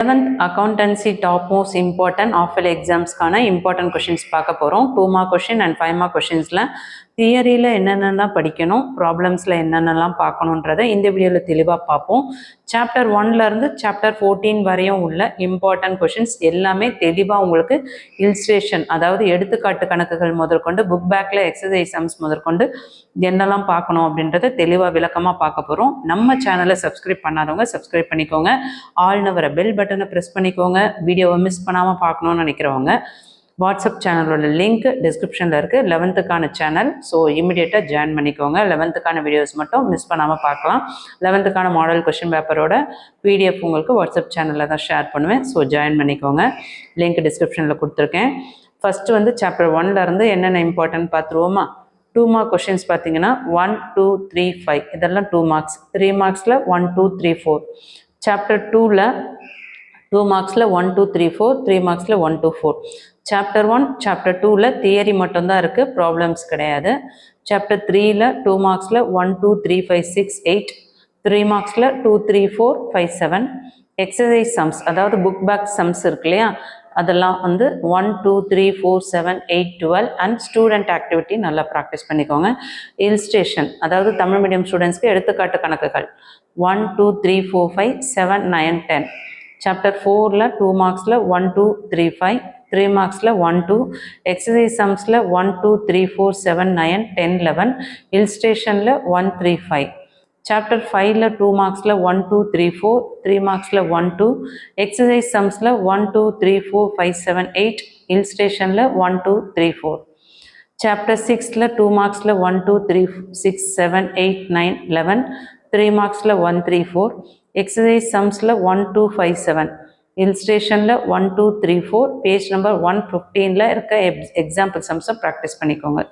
11th accountancy top most important OFL exams கான important questions பார்க்க போகிறோம். 2 mark question and 5 mark questionsல தியரியில் என்னென்னலாம் படிக்கணும், ப்ராப்ளம்ஸில் என்னென்னலாம் பார்க்கணுன்றதை இந்த வீடியோவில் தெளிவாக பார்ப்போம். சாப்டர் 1லேருந்து சாப்டர் 14 வரையும் உள்ள இம்பார்ட்டன்ட் கொஷின்ஸ் எல்லாமே தெளிவாக உங்களுக்கு இல்ஸ்ட்ரேஷன், அதாவது எடுத்துக்காட்டு கணக்குகள் முதற்கொண்டு புக் பேக்கில் எக்ஸசைஸ் சம்ஸ் முதற்கொண்டு என்னெல்லாம் பார்க்கணும் அப்படின்றத தெளிவாக விளக்கமாக பார்க்க போகிறோம். நம்ம சேனலை சப்ஸ்கிரைப் பண்ணாதவங்க சப்ஸ்கிரைப் பண்ணிக்கோங்க. ஆல்னு வர பெல் பட்டனை ப்ரெஸ் பண்ணிக்கோங்க. வீடியோவை மிஸ் பண்ணாமல் பார்க்கணுன்னு நினைக்கிறவங்க வாட்ஸ்அப் சேனலோட லிங்க் டிஸ்கிரிப்ஷனில் இருக்குது. 11th channel. ஸோ இமிடியேட்டாக ஜாயின் பண்ணிக்கோங்க. 11th வீடியோஸ் மட்டும் மிஸ் பண்ணாமல் பார்க்கலாம். 11th மாடல் கொஷின் பேப்பரோட பிடிஎஃப் உங்களுக்கு வாட்ஸ்அப் சேனலில் தான் ஷேர் பண்ணுவேன். ஸோ ஜாயின் பண்ணிக்கோங்க. லிங்க் டிஸ்கிரிப்ஷனில் கொடுத்துருக்கேன். ஃபஸ்ட்டு வந்து சாப்டர் 1லேருந்து என்னென்ன இம்பார்ட்டன்ட் பார்த்துருவோமா? 2 mark கொஷின்ஸ் பார்த்தீங்கன்னா 1, 2, 3, 5 இதெல்லாம் 2 marks. 3 marksல 1, 2, 3, 4. சாப்டர் 2ல் 2 marksல 1, 2, 3, 4. 3 marksல 1, 2, 4. சாப்டர் 1, சாப்டர் 2ல் தியரி மட்டும்தான் இருக்குது, ப்ராப்ளம்ஸ் கிடையாது. சாப்டர் 3ல் 2 marksல 1, 2, 3, 5, 6, 8. 3 marksல 2, 3, 4, 5, 7. எக்ஸசைஸ் சம்ஸ், அதாவது புக் பேக் சம்ஸ் இருக்கு இல்லையா, அதெல்லாம் வந்து 1, 2, 3, 4, 7, 8, 12 அண்ட் ஸ்டூடெண்ட் ஆக்டிவிட்டி நல்லா ப்ராக்டிஸ் பண்ணிக்கோங்க. இல்ஸ்ட்ரேஷன், அதாவது தமிழ் மீடியம் ஸ்டூடெண்ட்ஸ்க்கு எடுத்துக்காட்டு கணக்குகள் 1, 2, 3, 4, 5, 7, 9, 10. சாப்டர் 4ல் 2 marksல 1, 2, 3, 5. 3 marksல 1, 2. எக்ஸசைஸ் சம்ஸில் 1, 2, 3, 4, 7, 9, 10, 11. இல்ஸ்ட்ரேஷனில் 1, 3, 5. சாப்டர் 5ல் 2 marksல 1, 2, 3, 4. 3 marksல 1, 2. எக்ஸசைஸ் சம்ஸில் 1, 2, 3, 4, 5, 7, 8. இல்ஸ்ட்ரேஷனில் 1, 2, 3, 4. சாப்டர் 6ல் 2 marksல 1, 2, 3, 6, 7, 8, 9, 11. 3 marksல 1, 3, 4. எக்ஸசைஸ் சம்ஸில் 1, 2, 5, 7. இல்ஸ்ட்ரேஷனில் 1, 2, 3, 4. பேஜ் நம்பர் 115ல் இருக்க எக்ஸாம்பிள் சம்ஸை ப்ராக்டிஸ் பண்ணிக்கோங்க.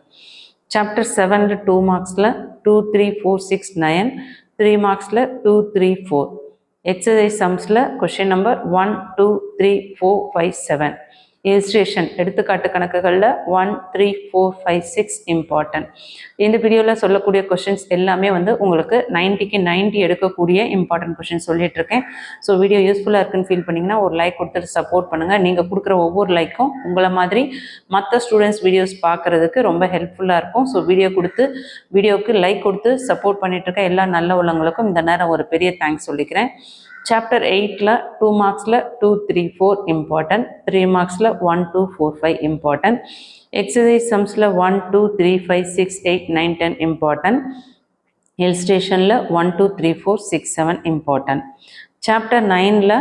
சாப்டர் 7ல் 2 marksல 2, 3, 4, 6, 9. 3 marksல 2, 3, 4. எக்ஸசைஸ் சம்ஸில் கொஷின் நம்பர் 1, 2, 3, 4, 5, 7. இல்ஸ்ட்ரேஷன், எடுத்துக்காட்டு கணக்குகளில் 1, 3, 4, 5, 6 இம்பார்ட்டன்ட். இந்த வீடியோவில் சொல்லக்கூடிய கொஷின்ஸ் எல்லாமே வந்து உங்களுக்கு 90க்கு 90 எடுக்கக்கூடிய இம்பார்ட்டன்ட் கொஷின் சொல்லிட்டு இருக்கேன். ஸோ வீடியோ யூஸ்ஃபுல்லாக இருக்குன்னு ஃபீல் பண்ணிங்கன்னா ஒரு லைக் கொடுத்துட்டு சப்போர்ட் பண்ணுங்கள். நீங்கள் கொடுக்குற ஒவ்வொரு லைக்கும் உங்களை மாதிரி மற்ற ஸ்டூடெண்ட்ஸ் வீடியோஸ் பார்க்குறதுக்கு ரொம்ப ஹெல்ப்ஃபுல்லாக இருக்கும். ஸோ வீடியோவுக்கு லைக் கொடுத்து சப்போர்ட் பண்ணிட்டு இருக்க எல்லா நல்ல உள்ளவங்களுக்கும் இந்த நேரம் ஒரு பெரிய தேங்க்ஸ் சொல்லிக்கிறேன். சாப்டர் 8ல் 2 marksல 2, 3, 4 இம்பார்ட்டன்ட். 3 marksல 1, 2, 4, 5 இம்பார்ட்டன்ட். எக்ஸசைஸ் சம்ஸில் 1, 2, 3, 5, 6, 8, 9, 10 இம்பார்ட்டன்ட். இல்ஸ்ட்ரேஷனில் 1, 2, 3, 4, 6, 7 இம்பார்ட்டன்ட். சாப்டர் 9ல்